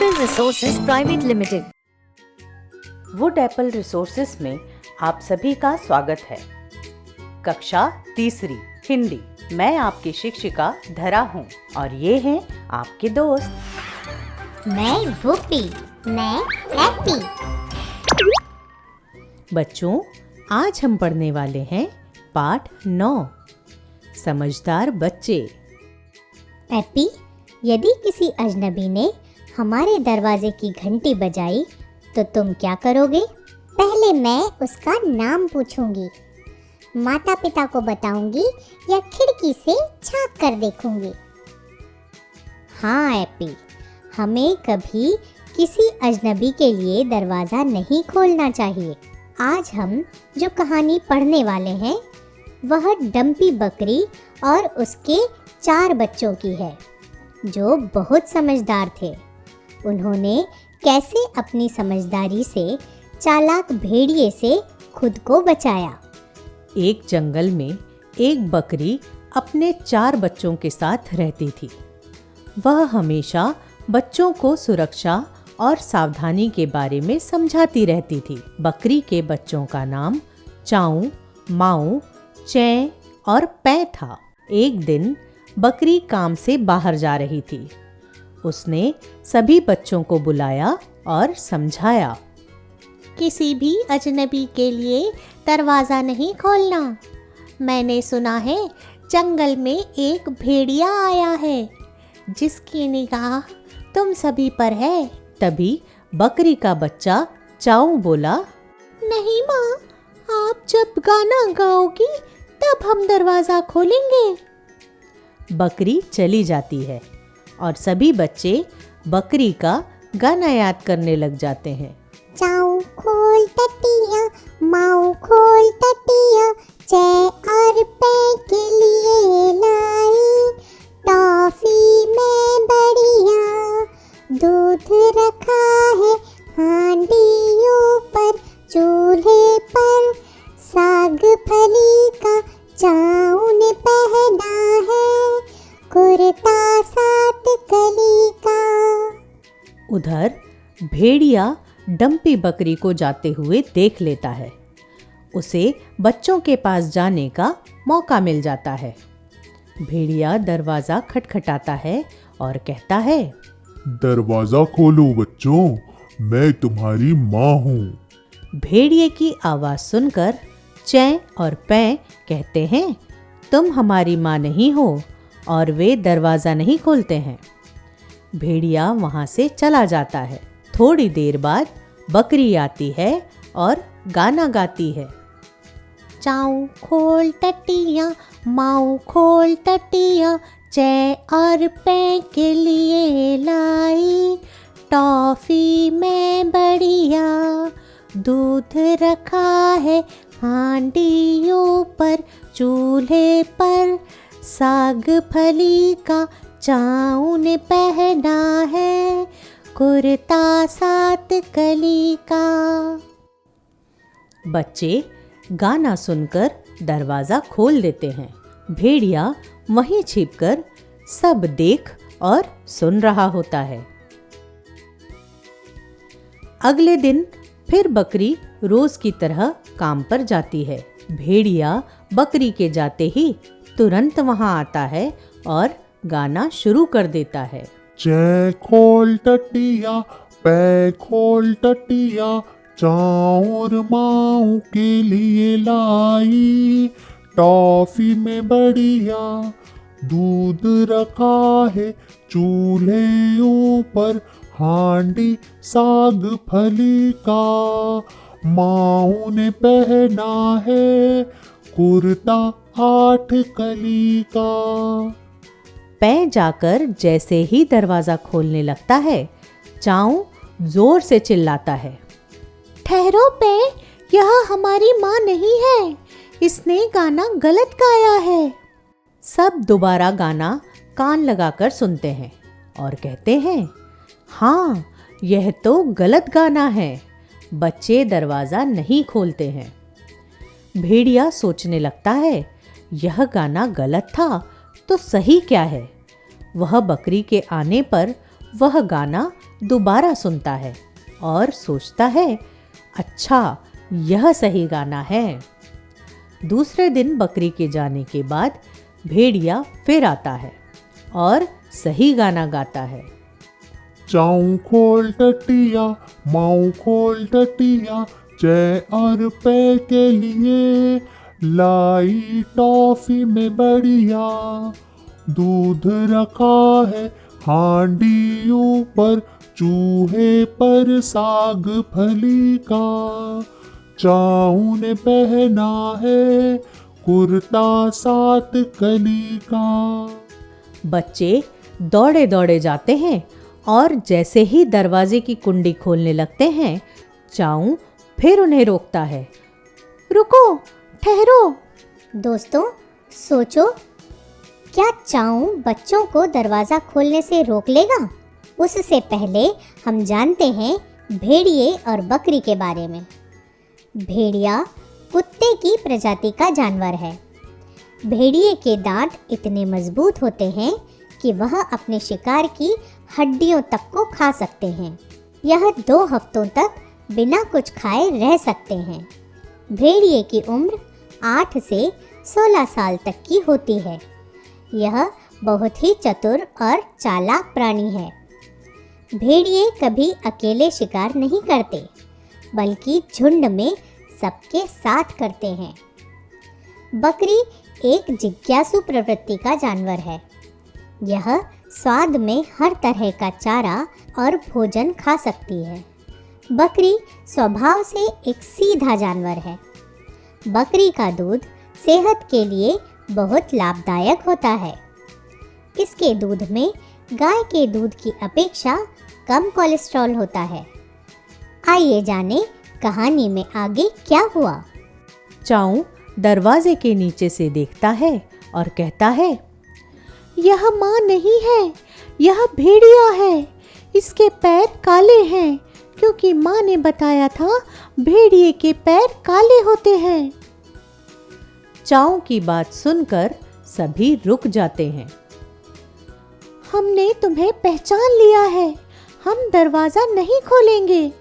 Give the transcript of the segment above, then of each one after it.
Apple resources private limited. Wood apple resources में आप सभी का स्वागत है। कक्षा तीसरी हिंदी। मैं आपकी शिक्षिका धरा हूँ और ये हैं आपके दोस्त। मैं वुप्पी। मैं हैप्पी। बच्चों, आज हम पढ़ने वाले हैं पाठ 9, समझदार बच्चे। हैप्पी, यदि किसी अजनबी ने हमारे दरवाजे की घंटी बजाई तो तुम क्या करोगे? पहले मैं उसका नाम पूछूंगी, माता पिता को बताऊंगी या खिड़की से झांक कर देखूंगी। हाँ हैप्पी, हमें कभी किसी अजनबी के लिए दरवाज़ा नहीं खोलना चाहिए। आज हम जो कहानी पढ़ने वाले हैं वह डम्पी बकरी और उसके 4 बच्चों की है जो बहुत समझदार थे। उन्होंने कैसे अपनी समझदारी से चालाक भेड़िए से खुद को बचाया। एक जंगल में एक बकरी अपने 4 बच्चों के साथ रहती थी। वह हमेशा बच्चों को सुरक्षा और सावधानी के बारे में समझाती रहती थी। बकरी के बच्चों का नाम चाऊ, माऊ, चै और पै था। एक दिन बकरी काम से बाहर जा रही थी। उसने सभी बच्चों को बुलाया और समझाया। किसी भी अजनबी के लिए दरवाज़ा नहीं खोलना। मैंने सुना है जंगल में एक भेड़िया आया है जिसकी निगाह तुम सभी पर है। तभी बकरी का बच्चा चाऊ बोला, नहीं माँ, आप जब गाना गाओगी तब हम दरवाज़ा खोलेंगे। बकरी चली जाती है और सभी बच्चे बकरी का गाना याद करने लग जाते हैं। चाऊ खोल टटिया, माऊ खोल टटिया, चे और पे के लिए लाई टॉफी में बढ़िया, दूध रखा है हांडियों पर, चूल्हे पर साग फली का चाऊ ने पहना है, कुर्ता 7 कली का। उधर भेड़िया डम्पी बकरी को जाते हुए देख लेता है। उसे बच्चों के पास जाने का मौका मिल जाता है। भेड़िया दरवाज़ा खटखटाता है और कहता है, दरवाजा खोलो बच्चों, मैं तुम्हारी माँ हूँ। भेड़िए की आवाज़ सुनकर चै और पै कहते हैं, तुम हमारी माँ नहीं हो, और वे दरवाज़ा नहीं खोलते हैं। भेड़िया वहाँ से चला जाता है। थोड़ी देर बाद बकरी आती है और गाना गाती है। चाऊ खोल टटिया, माऊ खोल टटिया, चे और पे के लिए लाई टॉफी में बढ़िया, दूध रखा है हांडियों पर, चूल्हे पर साग फली का चाऊ ने पहना है, कुर्ता 7 कली का। बच्चे गाना सुनकर दरवाज़ा खोल देते हैं। भेड़िया वहीं छिपकर सब देख और सुन रहा होता है। अगले दिन फिर बकरी रोज की तरह काम पर जाती है। भेड़िया बकरी के जाते ही तुरंत वहां आता है और गाना शुरू कर देता है। चै खोल टटिया, पै खोल टटिया, चाऊर माऊ के लिए लाई टॉफी में बढ़िया, दूध रखा है चूल्हे ऊपर, हांडी साग फली का, माऊ ने पहना है कुर्ता 8 कली का। पै जाकर जैसे ही दरवाज़ा खोलने लगता है, चाऊ जोर से चिल्लाता है, ठहरो पे, यह हमारी माँ नहीं है, इसने गाना गलत गाया है। सब दोबारा गाना कान लगाकर सुनते हैं और कहते हैं, हाँ, यह तो गलत गाना है। बच्चे दरवाज़ा नहीं खोलते हैं। भेड़िया सोचने लगता है, यह गाना गलत था तो सही क्या है। वह बकरी के आने पर वह गाना दोबारा सुनता है और सोचता है, अच्छा यह सही गाना है। दूसरे दिन बकरी के जाने के बाद भेड़िया फिर आता है और सही गाना गाता है। चाऊ खोल टटिया, माऊ खोल टटिया, जय और पे के लिए लाई टॉफी में बढ़िया। दूध रखा है हांडी ऊपर, चूहे पर साग फली का। चाऊ ने पहना है कुर्ता 7 कली का। बच्चे दौड़े दौड़े जाते हैं और जैसे ही दरवाजे की कुंडी खोलने लगते हैं, चाऊ फिर उन्हें रोकता है। रुको, ठहरो। दोस्तों सोचो, क्या चाऊ बच्चों को दरवाज़ा खोलने से रोक लेगा? उससे पहले हम जानते हैं भेड़िए और बकरी के बारे में। भेड़िया कुत्ते की प्रजाति का जानवर है। भेड़िए के दांत इतने मजबूत होते हैं कि वह अपने शिकार की हड्डियों तक को खा सकते हैं। यह 2 हफ्तों तक बिना कुछ खाए रह सकते हैं। भेड़िए की उम्र 8 से 16 साल तक की होती है। यह बहुत ही चतुर और चालाक प्राणी है। भेड़िए कभी अकेले शिकार नहीं करते, बल्कि झुंड में सबके साथ करते हैं। बकरी एक जिज्ञासु प्रवृत्ति का जानवर है। यह स्वाद में हर तरह का चारा और भोजन खा सकती है। बकरी स्वभाव से एक सीधा जानवर है। बकरी का दूध सेहत के लिए बहुत लाभदायक होता है। इसके दूध में गाय के दूध की अपेक्षा कम कोलेस्ट्रॉल होता है। आइए जाने कहानी में आगे क्या हुआ। चाऊ दरवाजे के नीचे से देखता है और कहता है, यह माँ नहीं है, यह भेड़िया है। इसके पैर काले हैं, क्योंकि माँ ने बताया था भेड़िए के पैर काले होते हैं। चाऊ की बात सुनकर सभी रुक जाते हैं। हमने तुम्हें पहचान लिया है, हम दरवाजा नहीं खोलेंगे।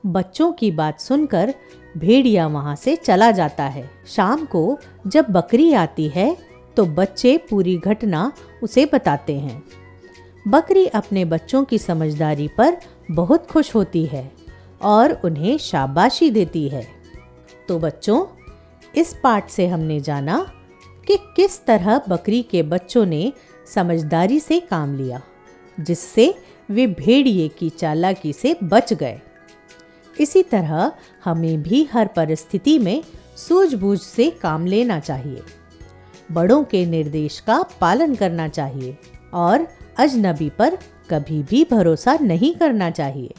बच्चों की बात सुनकर भेड़िया वहां से चला जाता है। शाम को जब बकरी आती है तो बच्चे पूरी घटना उसे बताते हैं। बकरी अपने बच्चों की समझदारी पर बहुत खुश होती है और उन्हें शाबाशी देती है। तो बच्चों, इस पाठ से हमने जाना कि किस तरह बकरी के बच्चों ने समझदारी से काम लिया, जिससे वे भेड़िए की चालाकी से बच गए। इसी तरह हमें भी हर परिस्थिति में सूझबूझ से काम लेना चाहिए, बड़ों के निर्देश का पालन करना चाहिए और अजनबी पर कभी भी भरोसा नहीं करना चाहिए।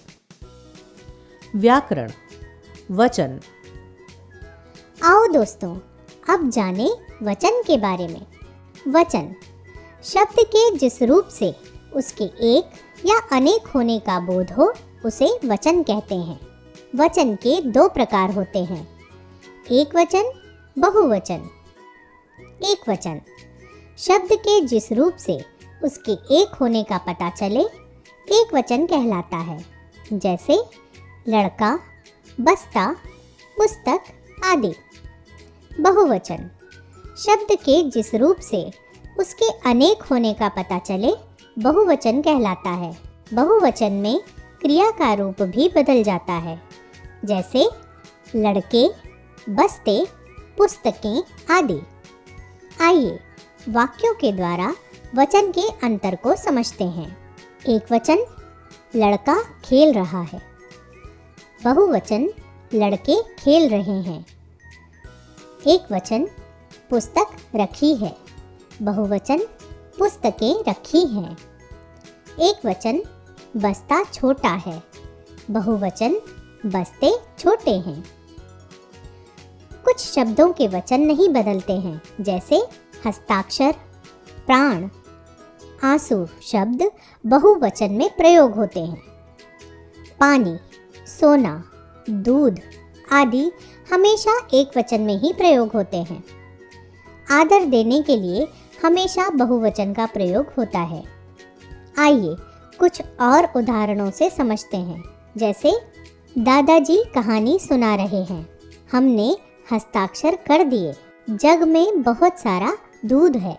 व्याकरण वचन। आओ दोस्तों, अब जाने वचन के बारे में। वचन शब्द के जिस रूप से उसके एक या अनेक होने का बोध हो, उसे वचन कहते हैं। वचन के 2 प्रकार होते हैं, एक वचन, बहुवचन। एक वचन शब्द के जिस रूप से उसके एक होने का पता चले, एक वचन कहलाता है। जैसे लड़का, बस्ता, पुस्तक आदि। बहुवचन शब्द के जिस रूप से उसके अनेक होने का पता चले, बहुवचन कहलाता है। बहुवचन में क्रिया का रूप भी बदल जाता है। जैसे लड़के, बस्ते, पुस्तकें आदि। आइए वाक्यों के द्वारा वचन के अंतर को समझते हैं। एक वचन लड़का खेल रहा है। बहुवचन लड़के खेल रहे हैं। एक वचन पुस्तक रखी है। बहुवचन पुस्तकें रखी हैं। एक वचन बस्ता छोटा है। बहुवचन बस्ते छोटे हैं। कुछ शब्दों के वचन नहीं बदलते हैं, जैसे हस्ताक्षर, प्राण, आंसू शब्द बहुवचन में प्रयोग होते हैं। पानी, सोना, दूध आदि हमेशा एक वचन में ही प्रयोग होते हैं। आदर देने के लिए हमेशा बहुवचन का प्रयोग होता है। आइए कुछ और उदाहरणों से समझते हैं। जैसे दादाजी कहानी सुना रहे हैं, हमने हस्ताक्षर कर दिए, जग में बहुत सारा दूध है।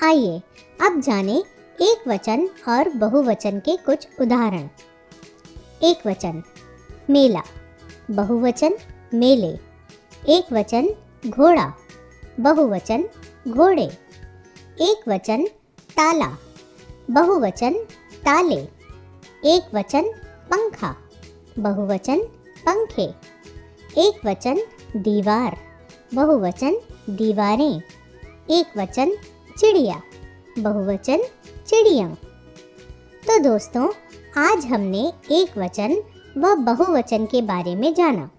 आइए अब जाने एक वचन और बहुवचन के कुछ उदाहरण। एक वचन मेला, बहुवचन मेले। एक वचन घोड़ा, बहुवचन घोड़े। एक वचन ताला, बहुवचन ताले। एक वचन पंखा, बहुवचन पंखे। एक वचन दीवार, बहुवचन दीवारें। एक वचन चिड़िया, बहुवचन चिड़िया। तो दोस्तों, आज हमने एक वचन व बहुवचन के बारे में जाना।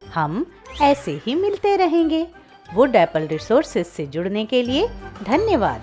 हम ऐसे ही मिलते रहेंगे। वुड एप्पल रिसोर्सेज से जुड़ने के लिए धन्यवाद।